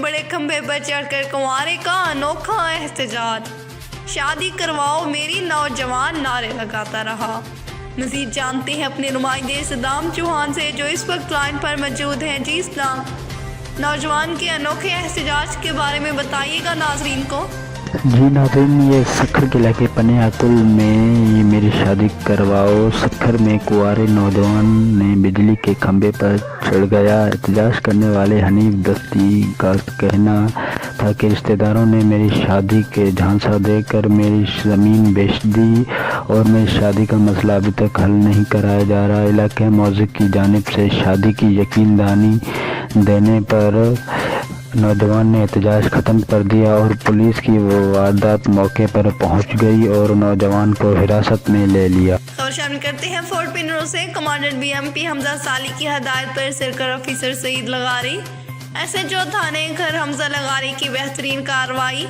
بڑے کھمبے پر چڑھ کر کنوارے کا انوکھا احتجاج، شادی کرواؤ میری نوجوان نعرے لگاتا رہا۔ مزید جانتے ہیں اپنے نمائندے صدام چوہان سے جو اس وقت لائن پر موجود ہیں۔ جی اسلام، نوجوان کے انوکھے احتجاج کے بارے میں بتائیے گا ناظرین کو۔ جی ناظرین، یہ سکھر کے علاقے پنیا کل میں یہ میری شادی کرواؤ سکھر میں کنوارے نوجوان نے بجلی کے کھمبے پر چڑھ گیا۔ احتجاج کرنے والے حنیف دستی کا کہنا تھا کہ رشتہ داروں نے میری شادی کے جھانسا دے کر میری زمین بیچ دی اور میری شادی کا مسئلہ ابھی تک حل نہیں کرایا جا رہا۔ علاقہ موضوع کی جانب سے شادی کی یقین دہانی دینے پر نوجوان نے احتجاج ختم کر دیا اور پولیس کی واردات موقع پر پہنچ گئی اور نوجوان کو حراست میں لے لیا۔ خبر شامل کرتے ہیں فورٹ پنرو سے۔ کمانڈنٹ بی ایم پی حمزہ سالی کی ہدایت پر سرکل آفیسر سعید لغاری، ایس ایچ او تھانے گھر حمزہ لغاری کی بہترین کارروائی۔